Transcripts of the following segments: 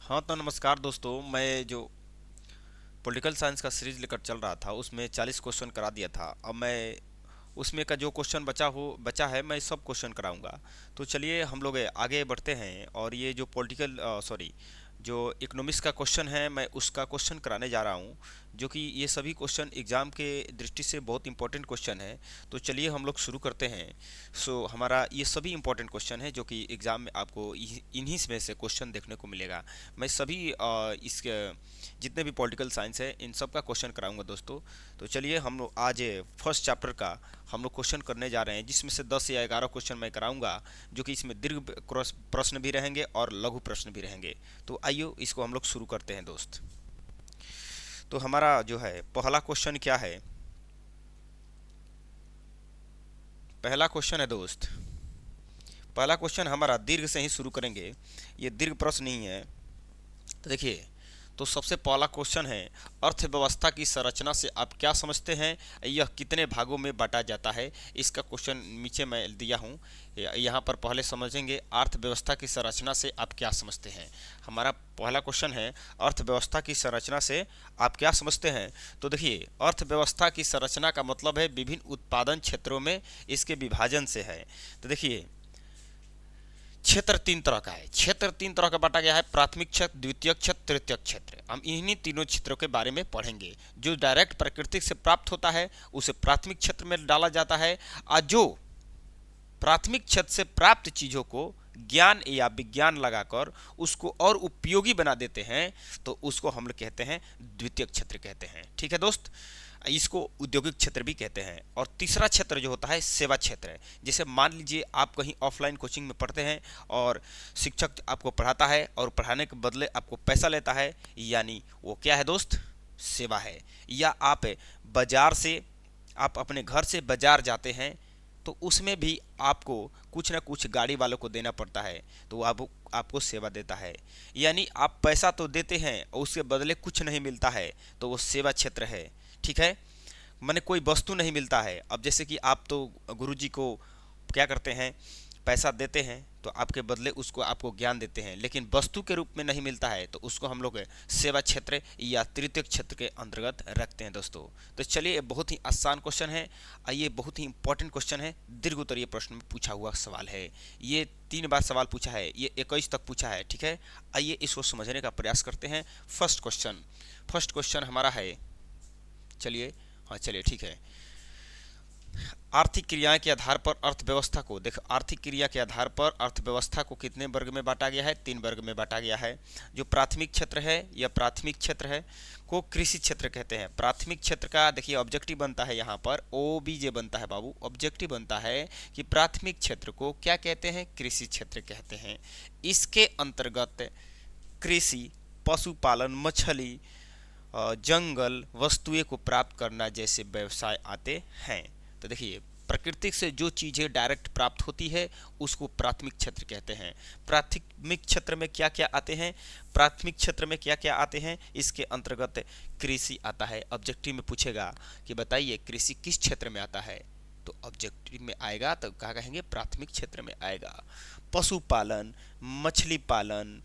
हाँ तो नमस्कार दोस्तों, मैं जो पॉलिटिकल साइंस का सीरीज लेकर चल रहा था उसमें 40 क्वेश्चन करा दिया था। अब मैं उसमें का जो क्वेश्चन बचा है मैं सब क्वेश्चन कराऊंगा। तो चलिए हम लोग आगे बढ़ते हैं और ये जो पॉलिटिकल सॉरी जो इकोनॉमिक्स का क्वेश्चन है मैं उसका क्वेश्चन कराने जा रहा हूँ, जो कि ये सभी क्वेश्चन एग्जाम के दृष्टि से बहुत इंपॉर्टेंट क्वेश्चन है। तो चलिए हम लोग शुरू करते हैं। हमारा ये सभी इंपॉर्टेंट क्वेश्चन है जो कि एग्जाम में आपको इन्हीं में से क्वेश्चन देखने को मिलेगा। मैं सभी इसके जितने भी पॉलिटिकल साइंस है इन सब का क्वेश्चन कराऊंगा दोस्तों। तो चलिए हम लोग आज फर्स्ट चैप्टर का हम लोग क्वेश्चन करने जा रहे हैं, जिसमें से 10 या 11 क्वेश्चन मैं कराऊंगा, जो कि इसमें दीर्घ प्रश्न भी रहेंगे और लघु प्रश्न भी रहेंगे। तो आइए इसको हम लोग शुरू करते हैं दोस्त। तो हमारा जो है पहला क्वेश्चन क्या है। पहला क्वेश्चन है दोस्त, पहला क्वेश्चन हमारा दीर्घ से ही शुरू करेंगे, ये दीर्घ प्रश्न नहीं है। तो देखिए, तो सबसे पहला क्वेश्चन है, अर्थव्यवस्था की संरचना से आप क्या समझते हैं, यह कितने भागों में बांटा जाता है। इसका क्वेश्चन नीचे मैं दिया हूँ, यहाँ पर पहले समझेंगे अर्थव्यवस्था की संरचना से आप क्या समझते हैं। हमारा पहला क्वेश्चन है, अर्थव्यवस्था की संरचना से आप क्या समझते हैं। तो देखिए, अर्थव्यवस्था की संरचना का मतलब है विभिन्न उत्पादन क्षेत्रों में इसके विभाजन से है। तो देखिए, क्षेत्र तीन तरह का है, क्षेत्र तीन तरह का बांटा गया है, प्राथमिक क्षेत्र, द्वितीयक क्षेत्र, तृतीयक क्षेत्र। हम इन्हीं तीनों क्षेत्रों के बारे में पढ़ेंगे। जो डायरेक्ट प्रकृति से प्राप्त होता है उसे प्राथमिक क्षेत्र में डाला जाता है, और जो प्राथमिक क्षेत्र से प्राप्त चीजों को ज्ञान या विज्ञान लगाकर उसको और उपयोगी बना देते हैं तो उसको हम लोग कहते हैं द्वितीयक क्षेत्र कहते हैं। ठीक है दोस्त, इसको औद्योगिक क्षेत्र भी कहते हैं। और तीसरा क्षेत्र जो होता है सेवा क्षेत्र है। जैसे मान लीजिए आप कहीं ऑफलाइन कोचिंग में पढ़ते हैं और शिक्षक आपको पढ़ाता है और पढ़ाने के बदले आपको पैसा लेता है, यानी वो क्या है दोस्त, सेवा है। या आप बाजार से, आप अपने घर से बाजार जाते हैं तो उसमें भी आपको कुछ ना कुछ गाड़ी वालों को देना पड़ता है, तो वो आपको सेवा देता है। यानी आप पैसा तो देते हैं और उसके बदले कुछ नहीं मिलता है, तो वो सेवा क्षेत्र है। ठीक है, मैंने कोई वस्तु नहीं मिलता है। अब जैसे कि आप तो गुरुजी को क्या करते हैं, पैसा देते हैं तो आपके बदले उसको आपको ज्ञान देते हैं, लेकिन वस्तु के रूप में नहीं मिलता है, तो उसको हम लोग सेवा क्षेत्र या तृतीय क्षेत्र के अंतर्गत रखते हैं दोस्तों। तो चलिए, बहुत ही आसान क्वेश्चन है, आइए बहुत ही इंपॉर्टेंट क्वेश्चन है, दीर्घ उत्तरीय प्रश्न में पूछा हुआ सवाल है। ये 3 बार सवाल पूछा है, ये 21 तक पूछा है। ठीक है, आइए इसको समझने का प्रयास करते हैं। फर्स्ट क्वेश्चन हमारा है, चलिए, हाँ चलिए ठीक है। आर्थिक क्रियाएं के आधार पर अर्थव्यवस्था को, देखो आर्थिक क्रिया के आधार पर अर्थव्यवस्था को कितने वर्ग में बांटा गया है, 3 वर्ग में बांटा गया है। जो प्राथमिक क्षेत्र है, यह प्राथमिक क्षेत्र है को कृषि क्षेत्र कहते हैं। प्राथमिक क्षेत्र का देखिए ऑब्जेक्टिव बनता है, यहाँ पर ओबीजे बनता है बाबू, ऑब्जेक्टिव बनता है कि प्राथमिक क्षेत्र को क्या कहते हैं, कृषि क्षेत्र कहते हैं। इसके अंतर्गत कृषि, पशुपालन, मछली, जंगल, वस्तुएं को प्राप्त करना जैसे व्यवसाय आते हैं। तो देखिए, प्रकृति से जो चीजें डायरेक्ट प्राप्त होती है उसको प्राथमिक क्षेत्र कहते हैं। प्राथमिक क्षेत्र में क्या क्या आते हैं, प्राथमिक क्षेत्र में क्या क्या आते हैं, इसके अंतर्गत कृषि आता है। ऑब्जेक्टिव में पूछेगा कि बताइए कृषि किस क्षेत्र में आता है, तो ऑब्जेक्टिव में आएगा तो क्या कहेंगे, प्राथमिक क्षेत्र में आएगा। पशुपालन, मछली पालन,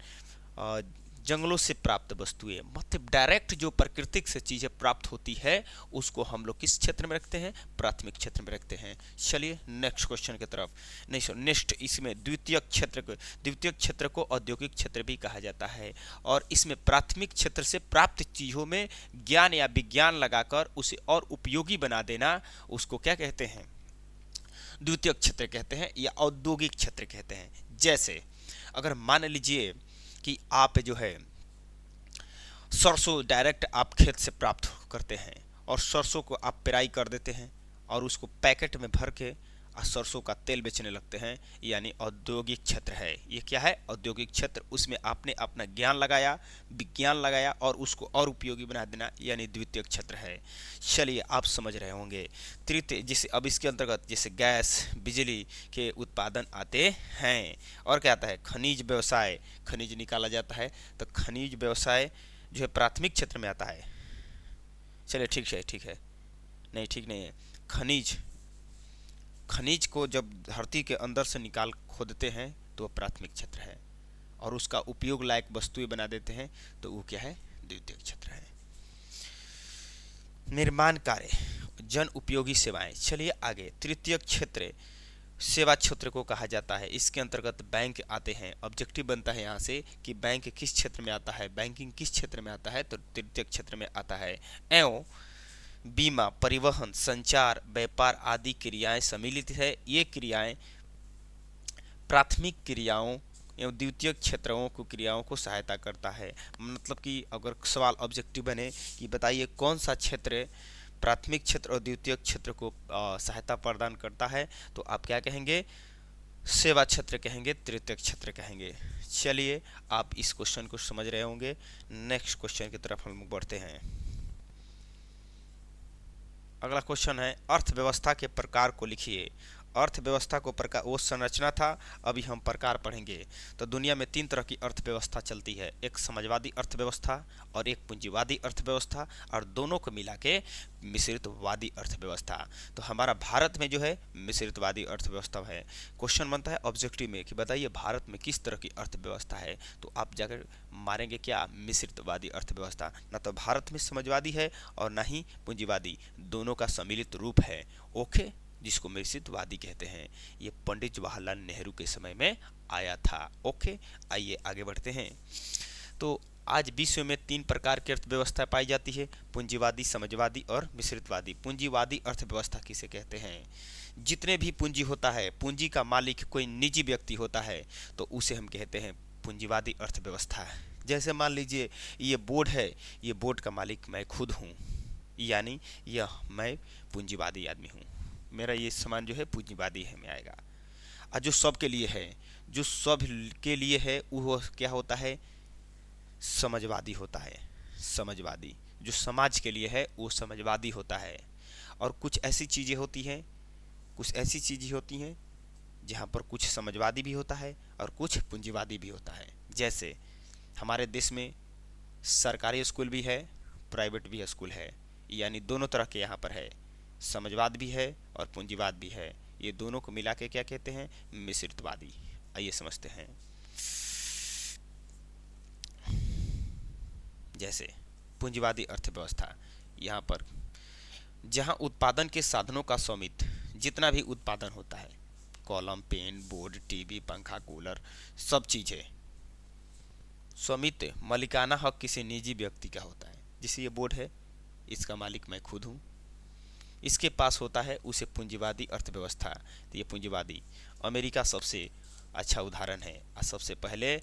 जंगलों से प्राप्त वस्तुएं, मतलब डायरेक्ट जो प्राकृतिक से चीजें प्राप्त होती है उसको हम लोग किस क्षेत्र में रखते हैं, प्राथमिक क्षेत्र में रखते हैं। चलिए नेक्स्ट क्वेश्चन की तरफ, नहीं सर नेक्स्ट, इसमें द्वितीय क्षेत्र को औद्योगिक क्षेत्र भी कहा जाता है। और इसमें प्राथमिक क्षेत्र से प्राप्त चीजों में ज्ञान या विज्ञान लगाकर उसे और उपयोगी बना देना, उसको क्या कहते हैं, द्वितीय क्षेत्र कहते हैं या औद्योगिक क्षेत्र कहते हैं। जैसे अगर मान लीजिए कि आप जो है सरसों डायरेक्ट आप खेत से प्राप्त करते हैं और सरसों को आप पेराई कर देते हैं और उसको पैकेट में भर के सरसों का तेल बेचने लगते हैं, यानी औद्योगिक क्षेत्र है। ये क्या है, औद्योगिक क्षेत्र। उसमें आपने अपना ज्ञान लगाया, विज्ञान लगाया और उसको और उपयोगी बना देना, यानी द्वितीय क्षेत्र है। चलिए आप समझ रहे होंगे। तृतीय, जैसे अब इसके अंतर्गत जैसे गैस, बिजली के उत्पादन आते हैं। और क्या आता है, खनिज व्यवसाय, खनिज निकाला जाता है, तो खनिज व्यवसाय जो है प्राथमिक क्षेत्र में आता है। चलिए ठीक है, नहीं ठीक नहीं है, खनिज, खनिज को जब धरती के अंदर से निकाल खोदते हैं तो वह प्राथमिक क्षेत्र है। और उसका उपयोग लायक वस्तुएं बना देते हैं, तो वो क्या है, द्वितीयक क्षेत्र है। निर्माण कार्य, जन उपयोगी सेवाएं। चलिए आगे, तृतीयक क्षेत्र सेवा क्षेत्र को कहा जाता है। इसके अंतर्गत बैंक आते हैं। ऑब्जेक्टिव बनता है यहाँ से कि बैंक किस क्षेत्र में आता है, बैंकिंग किस क्षेत्र में आता है, तो तृतीयक क्षेत्र में आता है। एवं बीमा, परिवहन, संचार, व्यापार आदि क्रियाएं सम्मिलित है। ये क्रियाएं प्राथमिक क्रियाओं एवं द्वितीयक क्षेत्रों को क्रियाओं को सहायता करता है। मतलब कि अगर सवाल ऑब्जेक्टिव बने कि बताइए कौन सा क्षेत्र प्राथमिक क्षेत्र और द्वितीयक क्षेत्र को सहायता प्रदान करता है, तो आप क्या कहेंगे, सेवा क्षेत्र कहेंगे, तृतीयक क्षेत्र कहेंगे। चलिए आप इस क्वेश्चन को समझ रहे होंगे। नेक्स्ट क्वेश्चन की तरफ हम बढ़ते हैं। अगला क्वेश्चन है, अर्थव्यवस्था के प्रकार को लिखिए। अर्थव्यवस्था को प्रकार, वो संरचना था, अभी हम प्रकार पढ़ेंगे। तो दुनिया में 3 तरह की अर्थव्यवस्था चलती है, एक समाजवादी अर्थव्यवस्था और एक पूंजीवादी अर्थव्यवस्था, और दोनों को मिला के मिश्रितवादी अर्थव्यवस्था। तो हमारा भारत में जो है मिश्रितवादी अर्थव्यवस्था है। क्वेश्चन बनता है ऑब्जेक्टिव में कि बताइए भारत में किस तरह की अर्थव्यवस्था है, तो आप जाकर मारेंगे क्या, मिश्रितवादी अर्थव्यवस्था। ना तो भारत में समाजवादी है और ना ही पूंजीवादी, दोनों का सम्मिलित रूप है। ओके, जिसको मिश्रितवादी कहते हैं। ये पंडित जवाहरलाल नेहरू के समय में आया था। ओके, आइए आगे बढ़ते हैं। तो आज विश्व में 3 प्रकार की अर्थव्यवस्था पाई जाती है, पूंजीवादी, समाजवादी और मिश्रितवादी। पूंजीवादी अर्थव्यवस्था किसे कहते हैं, जितने भी पूंजी होता है, पूंजी का मालिक कोई निजी व्यक्ति होता है, तो उसे हम कहते हैं पूंजीवादी अर्थव्यवस्था। जैसे मान लीजिए ये बोर्ड है, ये बोर्ड का मालिक मैं खुद हूँ, यानी यह मैं पूंजीवादी आदमी हूँ, मेरा ये सामान जो है पूंजीवादी है में आएगा। और जो सब के लिए है, जो सब के लिए है वो क्या होता है, समाजवादी होता है। समाजवादी जो समाज के लिए है वो समाजवादी होता है। और कुछ ऐसी चीज़ें होती हैं, कुछ ऐसी चीज़ें होती हैं जहाँ पर कुछ समाजवादी भी होता है और कुछ पूंजीवादी भी होता है। जैसे हमारे देश में सरकारी स्कूल भी है, प्राइवेट भी स्कूल है, यानी दोनों तरह के यहाँ पर है, समाजवाद भी है और पूंजीवाद भी है। ये दोनों को मिला के क्या कहते हैं, मिश्रितवादी। आइए समझते हैं। जैसे पूंजीवादी अर्थव्यवस्था, यहाँ पर जहाँ उत्पादन के साधनों का स्वामित्व, जितना भी उत्पादन होता है, कॉलम, पेन, बोर्ड, टीवी, पंखा, कूलर, सब चीज़ें, स्वामित्व मालिकाना हक किसी निजी व्यक्ति का होता है। जैसे ये बोर्ड है, इसका मालिक मैं खुद हूँ, इसके पास होता है, उसे पूंजीवादी अर्थव्यवस्था। तो ये पूंजीवादी, अमेरिका सबसे अच्छा उदाहरण है। और सबसे पहले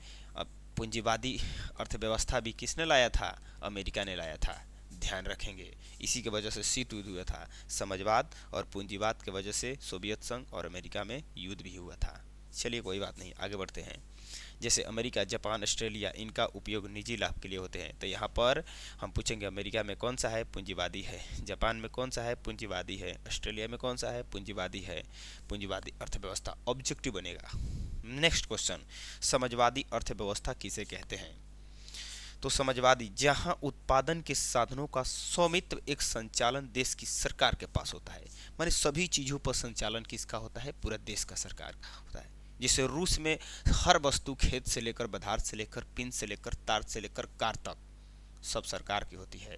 पूंजीवादी अर्थव्यवस्था भी किसने लाया था, अमेरिका ने लाया था, ध्यान रखेंगे। इसी के वजह से शीत युद्ध हुआ था, समाजवाद और पूंजीवाद के वजह से सोवियत संघ और अमेरिका में युद्ध भी हुआ था। चलिए कोई बात नहीं, आगे बढ़ते हैं। जैसे अमेरिका, जापान, ऑस्ट्रेलिया, इनका उपयोग निजी लाभ के लिए होते हैं। तो यहाँ पर हम पूछेंगे अमेरिका में कौन सा है, पूंजीवादी है, जापान में कौन सा है, पूंजीवादी है, ऑस्ट्रेलिया में कौन सा है, पूंजीवादी है। पूंजीवादी अर्थव्यवस्था ऑब्जेक्टिव बनेगा। नेक्स्ट क्वेश्चन, समाजवादी अर्थव्यवस्था किसे कहते हैं। तो समाजवादी, जहां उत्पादन के साधनों का स्वामित्व एक संचालन देश की सरकार के पास होता है। माने सभी चीजों पर संचालन किसका होता है, पूरा देश का सरकार का होता है। जैसे रूस में हर वस्तु, खेत से लेकर पदार्थ से लेकर पिन से लेकर तार से लेकर कार तक सब सरकार की होती है,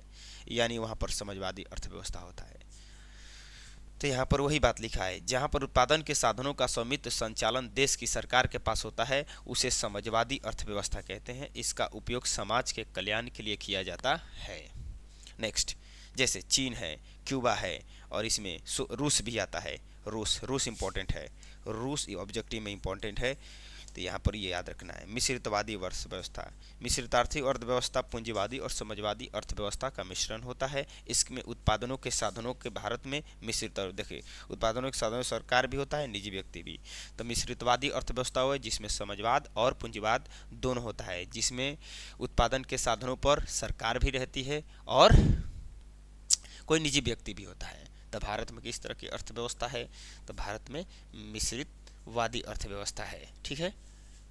यानी वहां पर समाजवादी अर्थव्यवस्था होता है। तो यहाँ पर वही बात लिखा है, जहाँ पर उत्पादन के साधनों का स्वामित्व संचालन देश की सरकार के पास होता है, उसे समाजवादी अर्थव्यवस्था कहते हैं। इसका उपयोग समाज के कल्याण के लिए किया जाता है। नेक्स्ट, जैसे चीन है, क्यूबा है, और इसमें रूस भी आता है। रूस इंपॉर्टेंट है, रूस ऑब्जेक्टिव में इंपॉर्टेंट है, तो यहाँ पर ये याद रखना है। मिश्रितवादी अर्थव्यवस्था, मिश्रितार्थी अर्थव्यवस्था पूंजीवादी और समाजवादी अर्थव्यवस्था का मिश्रण होता है। इसमें उत्पादनों के साधनों के भारत में मिश्रित, देखिए उत्पादनों के साधनों सरकार भी होता है, निजी व्यक्ति भी। तो मिश्रितवादी अर्थव्यवस्था हो जिसमें समाजवाद और पूंजीवाद दोनों होता है, जिसमें उत्पादन के साधनों पर सरकार भी रहती है और कोई निजी व्यक्ति भी होता है। तो भारत में किस तरह की अर्थव्यवस्था है, तो भारत में मिश्रितवादी अर्थव्यवस्था है। ठीक है,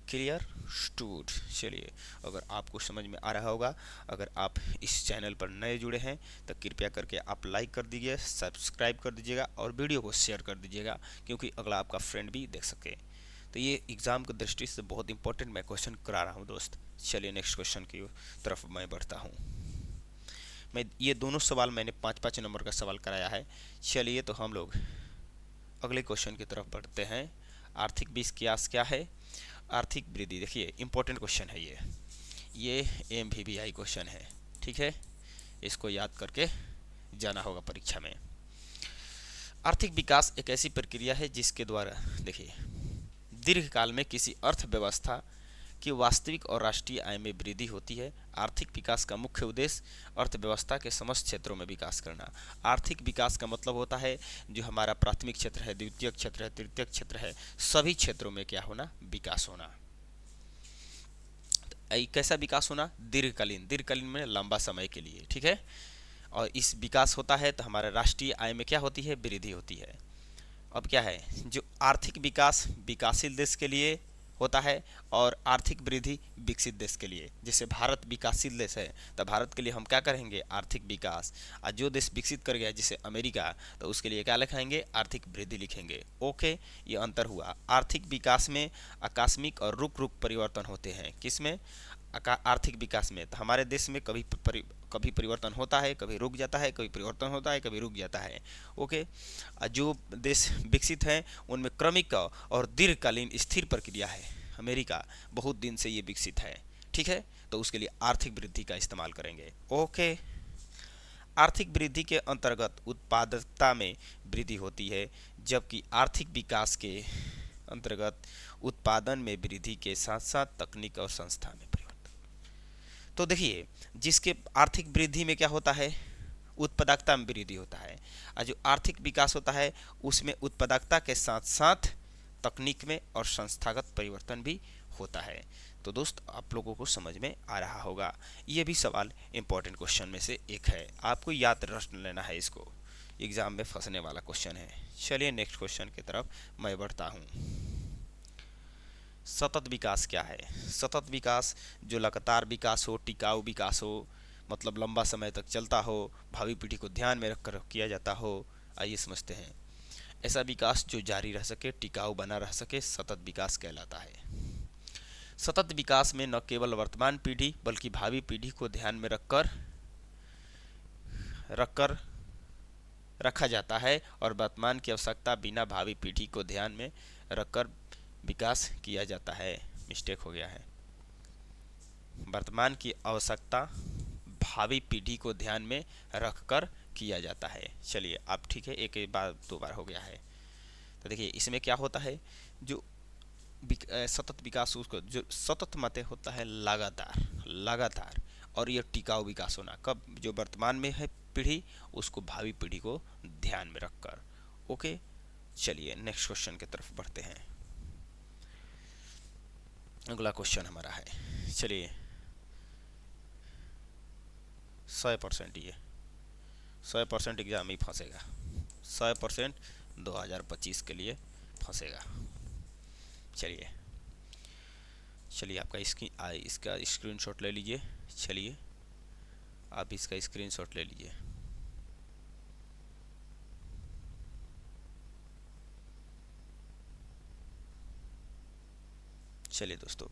क्लियर स्टूड। चलिए, अगर आपको समझ में आ रहा होगा, अगर आप इस चैनल पर नए जुड़े हैं तो कृपया करके आप लाइक कर दीजिए, सब्सक्राइब कर दीजिएगा और वीडियो को शेयर कर दीजिएगा, क्योंकि अगला आपका फ्रेंड भी देख सके। तो ये एग्जाम की दृष्टि से बहुत इंपॉर्टेंट मैं क्वेश्चन करा रहा हूँ दोस्त। चलिए नेक्स्ट क्वेश्चन की तरफ मैं बढ़ता हूँ। मैं ये दोनों सवाल मैंने 5-5 नंबर का सवाल कराया है। चलिए तो हम लोग अगले क्वेश्चन की तरफ बढ़ते हैं। आर्थिक विकास क्या है? आर्थिक वृद्धि, देखिए इंपॉर्टेंट क्वेश्चन है ये MVBI क्वेश्चन है, ठीक है, इसको याद करके जाना होगा परीक्षा में। आर्थिक विकास एक ऐसी प्रक्रिया है जिसके द्वारा, देखिए, दीर्घकाल में किसी अर्थव्यवस्था की वास्तविक और राष्ट्रीय आय में वृद्धि होती है। आर्थिक विकास का मुख्य उद्देश्य अर्थव्यवस्था के समस्त क्षेत्रों में विकास करना। आर्थिक विकास का मतलब होता है जो हमारा प्राथमिक क्षेत्र है, द्वितीयक क्षेत्र है, तृतीयक क्षेत्र है, सभी क्षेत्रों में क्या होना? विकास होना। कैसा विकास होना? दीर्घकालीन में लंबा समय के लिए, ठीक है। और इस विकास होता है तो हमारा राष्ट्रीय आय में क्या होती है? वृद्धि होती है। अब क्या है, जो आर्थिक विकास विकासशील देश के लिए होता है और आर्थिक वृद्धि विकसित देश के लिए। जैसे भारत विकासशील देश है तो भारत के लिए हम क्या करेंगे? आर्थिक विकास। और जो देश विकसित कर गया जैसे अमेरिका, तो उसके लिए क्या लिखाएंगे? आर्थिक वृद्धि लिखेंगे। ओके, ये अंतर हुआ। आर्थिक विकास में आकस्मिक और रुक रुक परिवर्तन होते हैं। किसमें? आर्थिक विकास में। तो हमारे देश में कभी परिवर्तन होता है, कभी रुक जाता है, कभी परिवर्तन होता है, कभी रुक जाता है। ओके, जो देश विकसित हैं उनमें क्रमिक और दीर्घकालीन स्थिर प्रक्रिया है। अमेरिका बहुत दिन से ये विकसित है, ठीक है, तो उसके लिए आर्थिक वृद्धि का इस्तेमाल करेंगे। ओके, आर्थिक वृद्धि के अंतर्गत उत्पादकता में वृद्धि होती है, जबकि आर्थिक विकास के अंतर्गत उत्पादन में वृद्धि के साथ साथ तकनीक और संस्था में परिवर्तन। तो देखिए, जिसके आर्थिक वृद्धि में क्या होता है? उत्पादकता में वृद्धि होता है। और जो आर्थिक विकास होता है उसमें उत्पादकता के साथ साथ तकनीक में और संस्थागत परिवर्तन भी होता है। तो दोस्त, आप लोगों को समझ में आ रहा होगा। ये भी सवाल इंपॉर्टेंट क्वेश्चन में से एक है, आपको याद रख लेना है, इसको एग्जाम में फंसने वाला क्वेश्चन है। चलिए नेक्स्ट क्वेश्चन की तरफ मैं बढ़ता हूँ। सतत विकास क्या है? सतत विकास जो लगातार विकास हो, टिकाऊ विकास हो, मतलब लंबा समय तक चलता हो, भावी पीढ़ी को ध्यान में रखकर किया जाता हो। आइए समझते हैं। ऐसा विकास जो जारी रह सके, टिकाऊ बना रह सके, सतत विकास कहलाता है। सतत विकास में न केवल वर्तमान पीढ़ी बल्कि भावी पीढ़ी को ध्यान में रखकर रखा जाता है और वर्तमान की आवश्यकता बिना भावी पीढ़ी को ध्यान में रखकर विकास किया जाता है। मिस्टेक हो गया है। वर्तमान की आवश्यकता भावी पीढ़ी को ध्यान में रखकर किया जाता है। चलिए अब ठीक है, एक बार 2 बार हो गया है। तो देखिए इसमें क्या होता है, जो सतत विकास, उसको जो सतत मते होता है लगातार, और ये टिकाऊ विकास होना कब? जो वर्तमान में है पीढ़ी, उसको भावी पीढ़ी को ध्यान में रखकर। ओके, चलिए नेक्स्ट क्वेश्चन की तरफ बढ़ते हैं। अगला क्वेश्चन हमारा है, चलिए 100% ये 100% एग्जाम ही फंसेगा, 100% 2025 के लिए फंसेगा। चलिए आपका इसका स्क्रीनशॉट ले लीजिए। चलिए आप इसका स्क्रीनशॉट ले लीजिए। चलिए दोस्तों,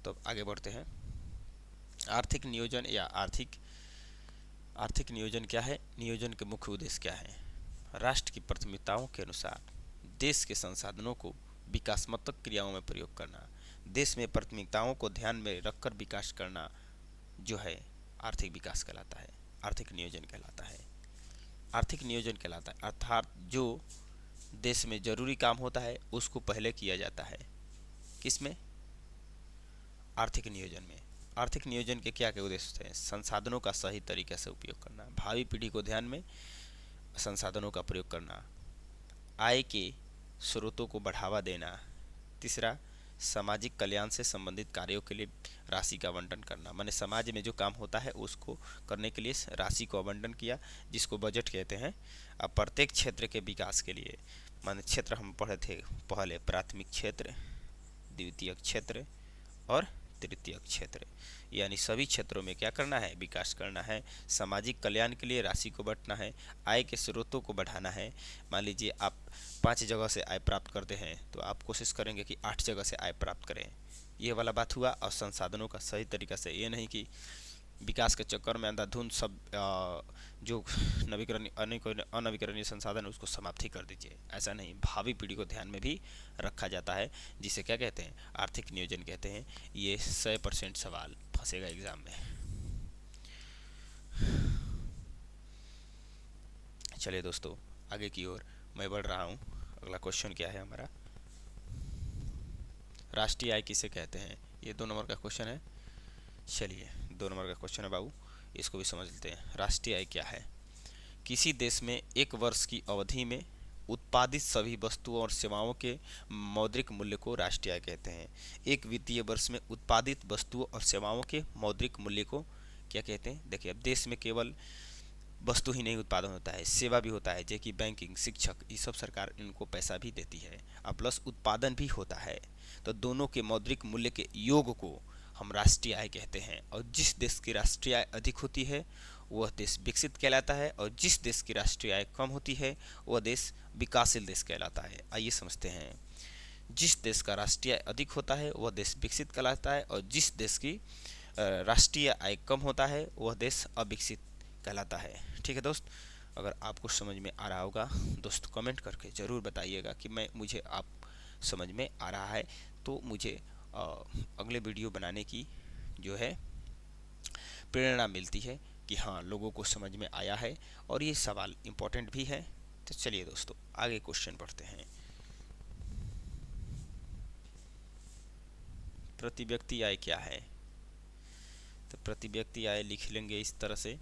तो आगे बढ़ते हैं। आर्थिक नियोजन या आर्थिक नियोजन क्या है? नियोजन के मुख्य उद्देश्य क्या है? राष्ट्र की प्राथमिकताओं के अनुसार देश के संसाधनों को विकासात्मक क्रियाओं में प्रयोग करना, देश में प्राथमिकताओं को ध्यान में रखकर विकास करना जो है आर्थिक विकास कहलाता है, आर्थिक नियोजन कहलाता है। आर्थिक नियोजन कहलाता है अर्थात जो देश में जरूरी काम होता है उसको पहले किया जाता है। किसमें? आर्थिक नियोजन में। आर्थिक नियोजन के क्या क्या उद्देश्य हैं? संसाधनों का सही तरीके से उपयोग करना, भावी पीढ़ी को ध्यान में संसाधनों का प्रयोग करना, आय के स्रोतों को बढ़ावा देना, तीसरा सामाजिक कल्याण से संबंधित कार्यों के लिए राशि का आवंटन करना, माने समाज में जो काम होता है उसको करने के लिए राशि को आवंटन किया, जिसको बजट कहते हैं। अब प्रत्येक क्षेत्र के विकास के लिए, माने क्षेत्र हम पढ़े थे पहले, प्राथमिक क्षेत्र, द्वितीयक क्षेत्र और तृतीय क्षेत्र, यानी सभी क्षेत्रों में क्या करना है, विकास करना है। सामाजिक कल्याण के लिए राशि को बांटना है, आय के स्रोतों को बढ़ाना है। मान लीजिए आप 5 जगह से आय प्राप्त करते हैं तो आप कोशिश करेंगे कि 8 जगह से आय प्राप्त करें। ये वाला बात हुआ। और संसाधनों का सही तरीका से, ये नहीं कि विकास के चक्कर में अंधाधुंध सब जो नवीकरणीय अनवीकरणीय संसाधन है उसको समाप्ति कर दीजिए। ऐसा नहीं, भावी पीढ़ी को ध्यान में भी रखा जाता है, जिसे क्या कहते हैं, आर्थिक नियोजन कहते हैं। ये 100% सवाल फंसेगा एग्जाम में। चलिए दोस्तों आगे की ओर मैं बढ़ रहा हूँ। अगला क्वेश्चन क्या है हमारा, राष्ट्रीय आय किसे कहते हैं। ये 2 नंबर का क्वेश्चन है। चलिए 2 नंबर का क्वेश्चन है बाबू, इसको भी समझ लेते हैं। राष्ट्रीय आय क्या है। किसी देश में एक वर्ष की अवधि में उत्पादित सभी वस्तुओं और सेवाओं के मौद्रिक मूल्य को राष्ट्रीय आय कहते हैं। एक वित्तीय वर्ष में उत्पादित वस्तुओं और सेवाओं के मौद्रिक मूल्य को क्या कहते हैं। देखिए अब देश में केवल वस्तु ही नहीं उत्पादन होता है, सेवा भी होता है, जैसे कि बैंकिंग, शिक्षक, ये सब सरकार इनको पैसा भी देती है, और प्लस उत्पादन भी होता है। तो दोनों के मौद्रिक मूल्य के योग को हम राष्ट्रीय आय कहते हैं। और जिस देश की राष्ट्रीय आय अधिक होती है वह देश विकसित कहलाता है, और जिस देश की राष्ट्रीय आय कम होती है वह देश विकासशील देश कहलाता है। आइए समझते हैं। जिस देश का राष्ट्रीय आय अधिक होता है वह देश विकसित कहलाता है, और जिस देश की राष्ट्रीय आय कम होता है वह देश अविकसित कहलाता है। ठीक है दोस्त, अगर आपको समझ में आ रहा होगा दोस्त कमेंट करके ज़रूर बताइएगा कि मुझे आप समझ में आ रहा है, तो मुझे अगले वीडियो बनाने की जो है प्रेरणा मिलती है कि हाँ लोगों को समझ में आया है और ये सवाल इम्पोर्टेंट भी है। तो चलिए दोस्तों आगे क्वेश्चन पढ़ते हैं। प्रति व्यक्ति आय क्या है। तो प्रति व्यक्ति आय लिख लेंगे इस तरह से,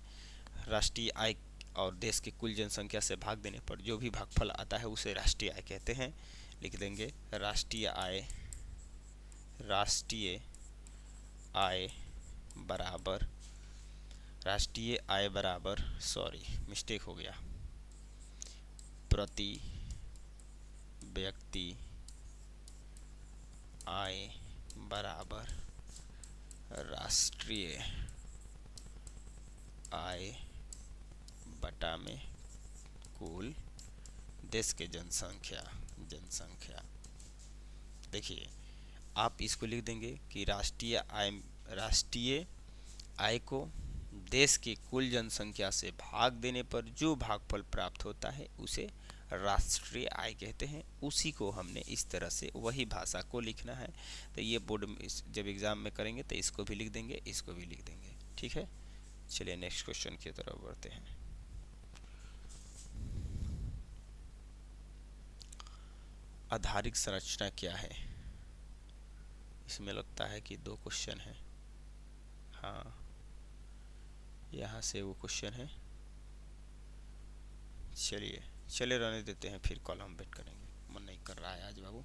राष्ट्रीय आय और देश की कुल जनसंख्या से भाग देने पर जो भी भागफल आता है उसे राष्ट्रीय आय कहते हैं। लिख देंगे राष्ट्रीय आय बराबर सॉरी मिस्टेक हो गया, प्रति व्यक्ति आय बराबर राष्ट्रीय आय बटा में कुल देश के जनसंख्या। देखिए आप इसको लिख देंगे कि राष्ट्रीय आय को देश की कुल जनसंख्या से भाग देने पर जो भागफल प्राप्त होता है उसे राष्ट्रीय आय कहते हैं। उसी को हमने इस तरह से वही भाषा को लिखना है। तो ये बोर्ड में जब एग्ज़ाम में करेंगे तो इसको भी लिख देंगे, इसको भी लिख देंगे। ठीक है, चलिए नेक्स्ट क्वेश्चन की तरफ बढ़ते हैं। आधारिक संरचना क्या है। इसमें लगता है कि 2 क्वेश्चन है। हाँ यहाँ से वो क्वेश्चन है। चलिए रहने देते हैं, फिर कल हम वेट करेंगे, मन नहीं कर रहा है आज बाबू।